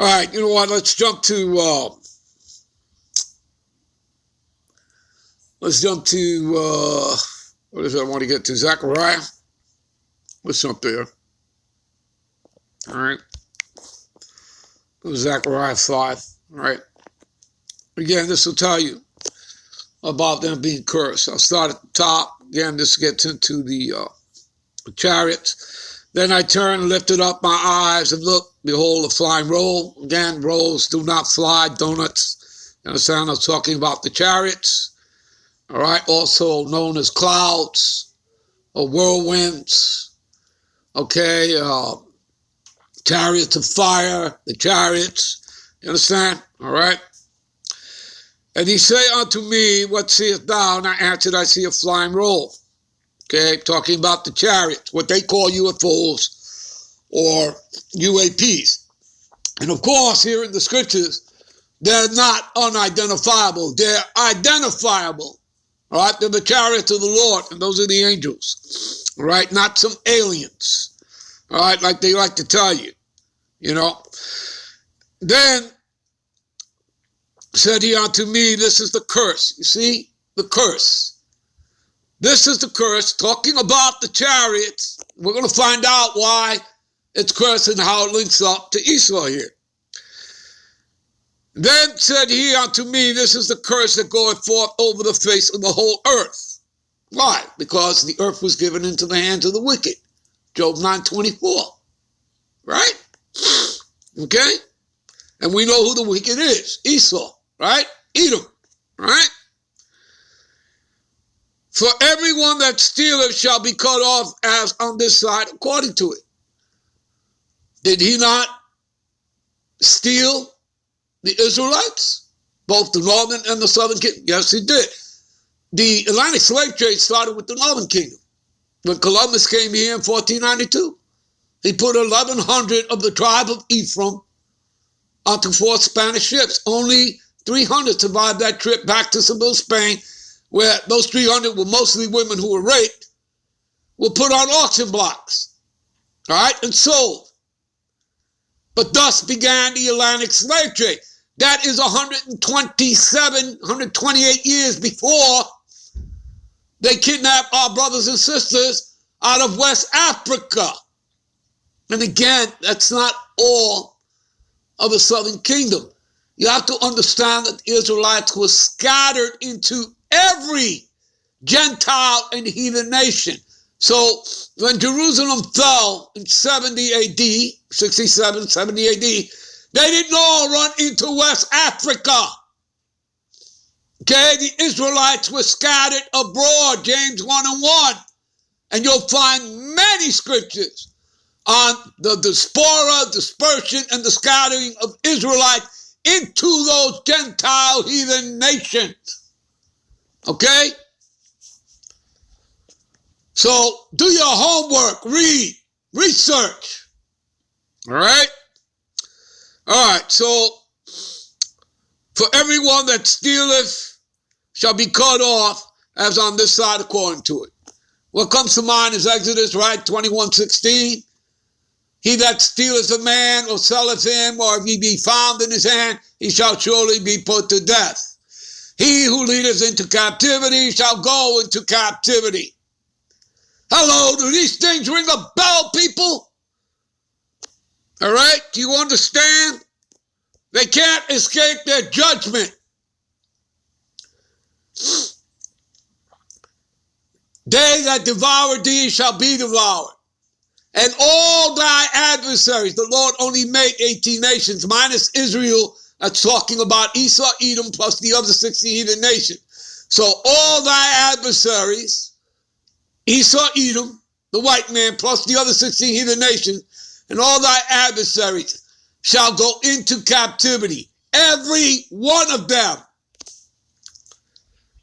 All right, you know what? Let's jump to what is it I want to get to? Zechariah. What's up there? All right. Zechariah 5. All right. Again, this will tell you about them being cursed. I'll start at the top. Again, this gets into the chariots. Then I turned and lifted up my eyes and looked, behold, a flying roll. Again, rolls do not fly, donuts. You understand? I'm talking about the chariots. All right, also known as clouds or whirlwinds. Okay, chariots of fire, the chariots. You understand? All right. And he say unto me, what seest thou? And I answered, I see a flying roll. Okay, talking about the chariots, what they call UFOs or UAPs. And of course, here in the scriptures, they're not unidentifiable. They're identifiable. All right, they're the chariots of the Lord, and those are the angels. All right, not some aliens. All right, like they like to tell you, you know. Then said he unto me, this is the curse. You see, the curse. This is the curse, talking about the chariots. We're going to find out why it's cursed and how it links up to Esau here. Then said he unto me, this is the curse that goeth forth over the face of the whole earth. Why? Because the earth was given into the hands of the wicked. Job 9:24. Right? Okay? And we know who the wicked is. Esau. Right? Edom. Right? For everyone that stealeth shall be cut off as on this side according to it. Did he not steal the Israelites? Both the northern and the southern kingdom? Yes, he did. The Atlantic slave trade started with the northern kingdom. When Columbus came here in 1492, he put 1,100 of the tribe of Ephraim onto 4 Spanish ships. Only 300 survived that trip back to Seville, Spain, where those 300 were mostly women who were raped, were put on auction blocks, all right, and sold. But thus began the Atlantic slave trade. That is 128 years before they kidnapped our brothers and sisters out of West Africa. And again, that's not all of the southern kingdom. You have to understand that the Israelites were scattered into every Gentile and heathen nation. So when Jerusalem fell in 70 AD, 67, 70 AD, they didn't all run into West Africa. Okay, the Israelites were scattered abroad, James 1:1. And you'll find many scriptures on the diaspora, dispersion, and the scattering of Israelites into those Gentile heathen nations. Okay? So do your homework, read, research. All right? All right, so for everyone that stealeth shall be cut off as on this side according to it. What comes to mind is Exodus, right? 21:16. He that stealeth a man or selleth him, or if he be found in his hand, he shall surely be put to death. He who leadeth into captivity shall go into captivity. Hello, do these things ring a bell, people? All right, do you understand? They can't escape their judgment. They that devour thee shall be devoured. And all thy adversaries, the Lord only made 18 nations, minus Israel. That's talking about Esau, Edom, plus the other 60 heathen nations. So all thy adversaries, Esau, Edom, the white man, plus the other 16 heathen nations, and all thy adversaries shall go into captivity. Every one of them.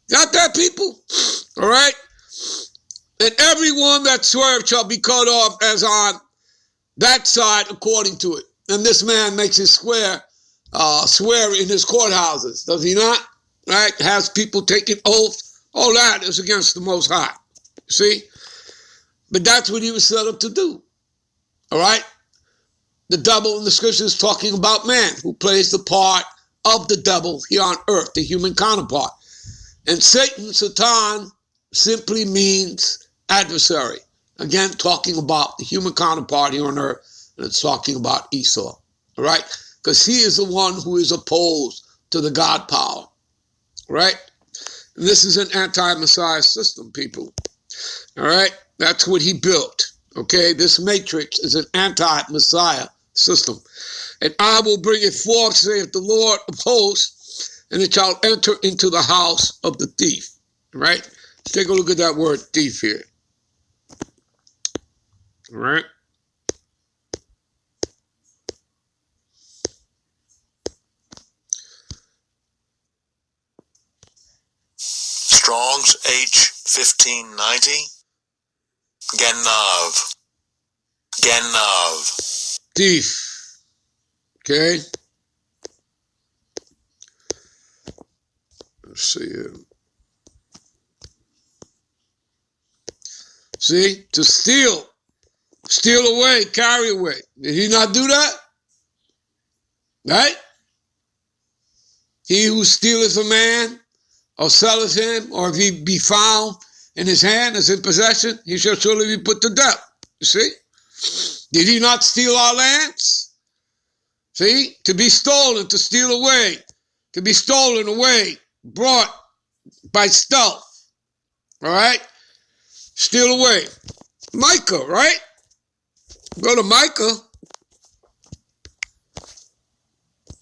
Got that, people? All right? And everyone that swerved shall be cut off as on that side according to it. And this man makes his swear in his courthouses, does he not? Right? Has people taking oaths. All that is against the Most High. See? But that's what he was set up to do. All right? the devil in the scripture is talking about man, who plays the part of the devil here on earth, the human counterpart. And Satan, simply means adversary. Again, talking about the human counterpart here on earth, and it's talking about Esau, all right? Because he is the one who is opposed to the God power, right? And this is an anti-Messiah system, people, all right? That's what he built, okay? This matrix is an anti-Messiah system. And I will bring it forth, saith the Lord of hosts, and it shall enter into the house of the thief, right? Let's take a look at that word thief here, all right? Strong's H1590. Genav. Thief, okay? Let's see here. See, to steal away, carry away. Did he not do that? Right? He who stealeth a man, or selleth him, or if he be found in his hand as in possession, he shall surely be put to death. You see? Did he not steal our lands? See? To be stolen, to steal away, to be stolen away, brought by stealth. All right? Steal away. Micah, right? Go to Micah.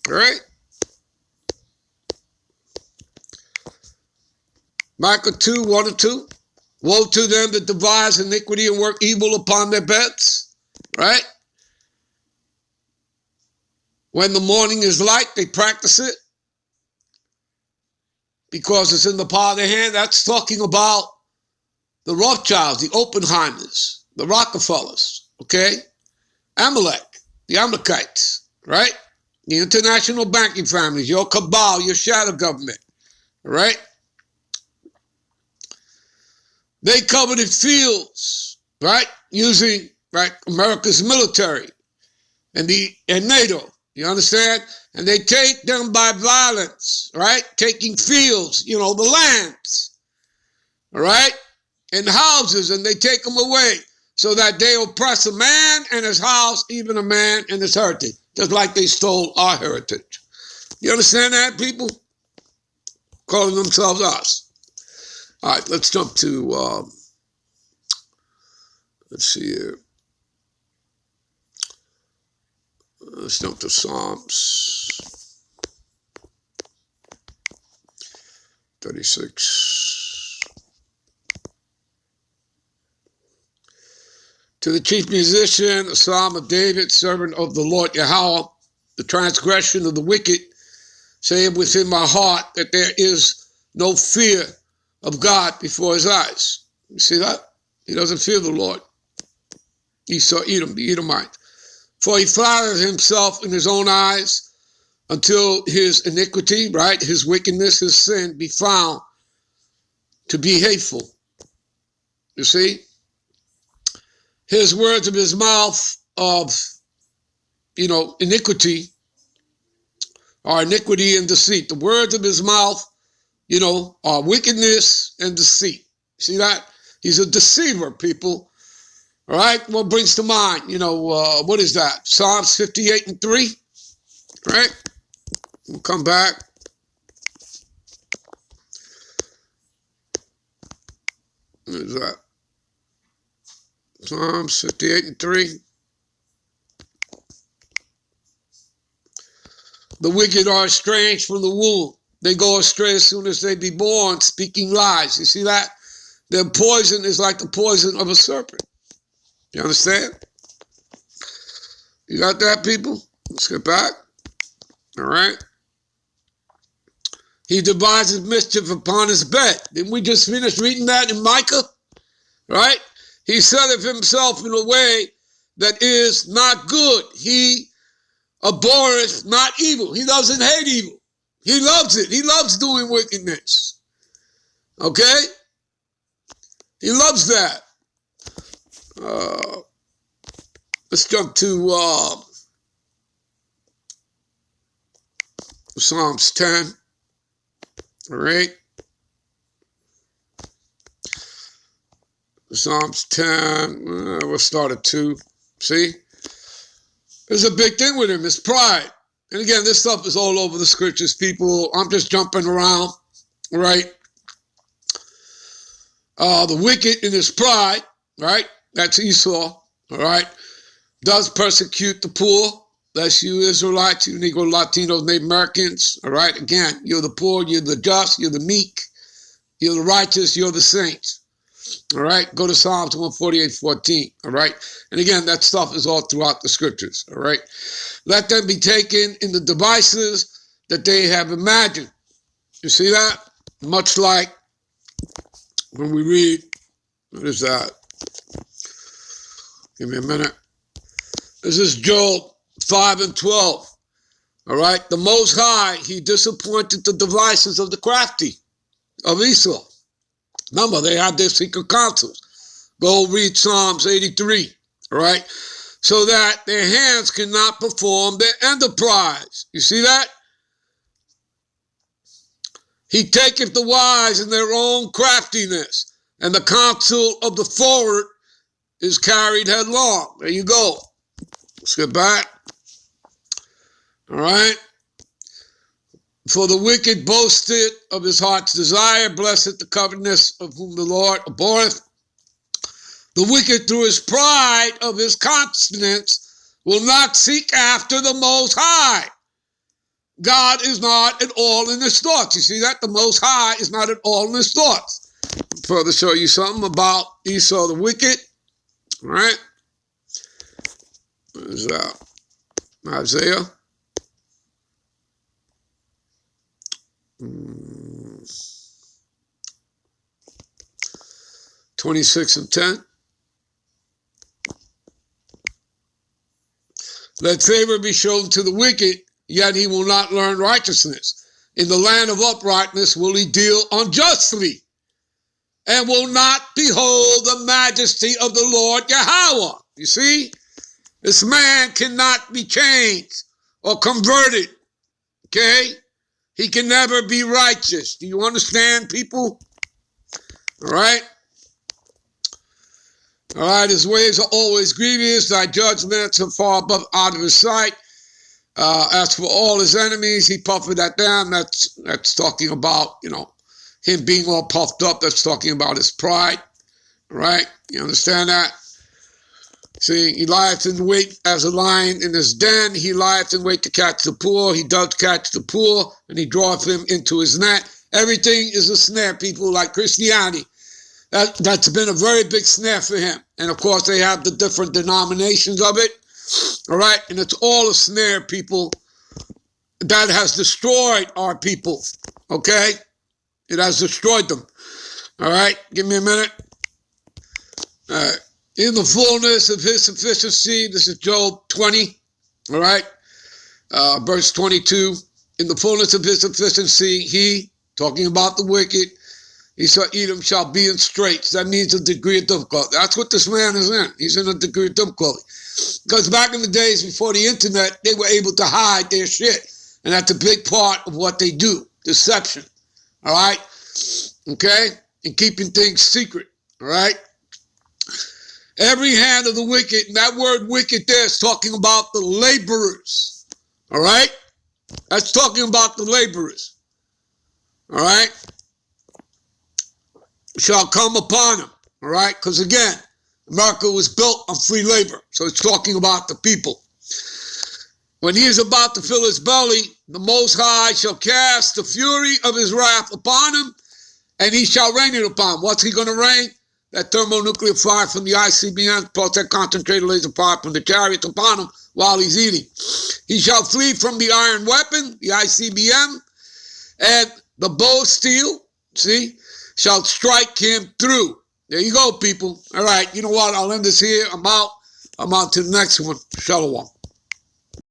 All right? Micah 2, 1 and 2. Woe to them that devise iniquity and work evil upon their beds. Right? When the morning is light, they practice it because it's in the power of their hand. That's talking about the Rothschilds, the Oppenheimers, the Rockefellers, okay? Amalek, the Amalekites, right? The international banking families, your cabal, your shadow government, right? They coveted fields, right? Using, right, America's military and NATO, you understand? And they take them by violence, right? Taking fields, the lands, all right? And houses, and they take them away so that they oppress a man and his house, even a man and his heritage, just like they stole our heritage. You understand that, people? Calling themselves us. All right, let's jump to, let's see here. Let's jump to Psalms 36. To the chief musician, a psalm of David, servant of the Lord Yahweh, the transgression of the wicked, saying within my heart that there is no fear of God before his eyes. You see that? He doesn't fear the Lord. Esau, Edom, the Edomite. For he flattered himself in his own eyes until his iniquity, right, his wickedness, his sin be found to be hateful. You see? His words of his mouth of, iniquity are iniquity and deceit. The words of his mouth, are wickedness and deceit. See that? He's a deceiver, people. All right? What brings to mind? What is that? Psalms 58 and 3. Right? We'll come back. What is that? Psalms 58 and 3. The wicked are estranged from the womb. They go astray as soon as they be born, speaking lies. You see that? Their poison is like the poison of a serpent. You understand? You got that, people? Let's get back. All right. He devises mischief upon his bed. Didn't we just finish reading that in Micah? Right? He setteth himself in a way that is not good. He abhorreth not evil. He doesn't hate evil. He loves it. He loves doing wickedness. Okay? He loves that. Let's jump to Psalms 10. All right. Psalms 10. We'll start at 2. See? There's a big thing with him. It's pride. And again, this stuff is all over the scriptures, people. I'm just jumping around. Right? The wicked in his pride, right? That's Esau, all right? Does persecute the poor. That's you Israelites, you Negro, Latinos, Native Americans, all right? Again, you're the poor, you're the just, you're the meek, you're the righteous, you're the saints, all right? Go to Psalms 148:14, all right? And again, that stuff is all throughout the scriptures, all right? Let them be taken in the devices that they have imagined. You see that? Much like when we read, what is that? Give me a minute. This is Job 5:12. All right. The Most High, he disappointed the devices of the crafty of Esau. Remember, they had their secret counsels. Go read Psalms 83. All right. So that their hands cannot perform their enterprise. You see that? He taketh the wise in their own craftiness, and the counsel of the forward is carried headlong. There you go. Let's get back. All right. For the wicked boasted of his heart's desire, blessed the covetousness of whom the Lord abhorreth. The wicked through his pride of his continence will not seek after the Most High. God is not at all in his thoughts. You see that? The Most High is not at all in his thoughts. Further show you something about Esau the wicked. All right. What is that? Isaiah. 26:10. Let favor be shown to the wicked, yet he will not learn righteousness. In the land of uprightness will he deal unjustly, and will not behold the majesty of the Lord Yahweh. You see, this man cannot be changed or converted, okay? He can never be righteous. Do you understand, people? All right? All right, his ways are always grievous. Thy judgments are far above out of his sight. As for all his enemies, he puffeth at them. That's talking about, him being all puffed up. That's talking about his pride. All right? You understand that? See, he lieth in wait as a lion in his den. He lieth in wait to catch the poor. He does catch the poor, and he draweth him into his net. Everything is a snare, people, like Christianity. That's been a very big snare for him. And, of course, they have the different denominations of it. All right? And it's all a snare, people, that has destroyed our people. Okay? It has destroyed them. All right? Give me a minute. All right. In the fullness of his sufficiency, this is Job 20, all right, verse 22. In the fullness of his sufficiency, he, talking about the wicked, he shall eat him, shall be in straits. That means a degree of difficulty. That's what this man is in. He's in a degree of difficulty. Because back in the days before the internet, they were able to hide their shit. And that's a big part of what they do, deception, all right, okay, and keeping things secret, all right. Every hand of the wicked, and that word wicked there is talking about the laborers, all right? That's talking about the laborers, all right? Shall come upon him, all right? Because again, America was built on free labor, so it's talking about the people. When he is about to fill his belly, the Most High shall cast the fury of his wrath upon him, and he shall rain it upon him. What's he going to rain? That thermonuclear fire from the ICBM, plus that concentrated laser fire from the chariots upon him while he's eating. He shall flee from the iron weapon, the ICBM, and the bow of steel, see, shall strike him through. There you go, people. All right, you know what? I'll end this here. I'm out. I'm on to the next one. Shalom.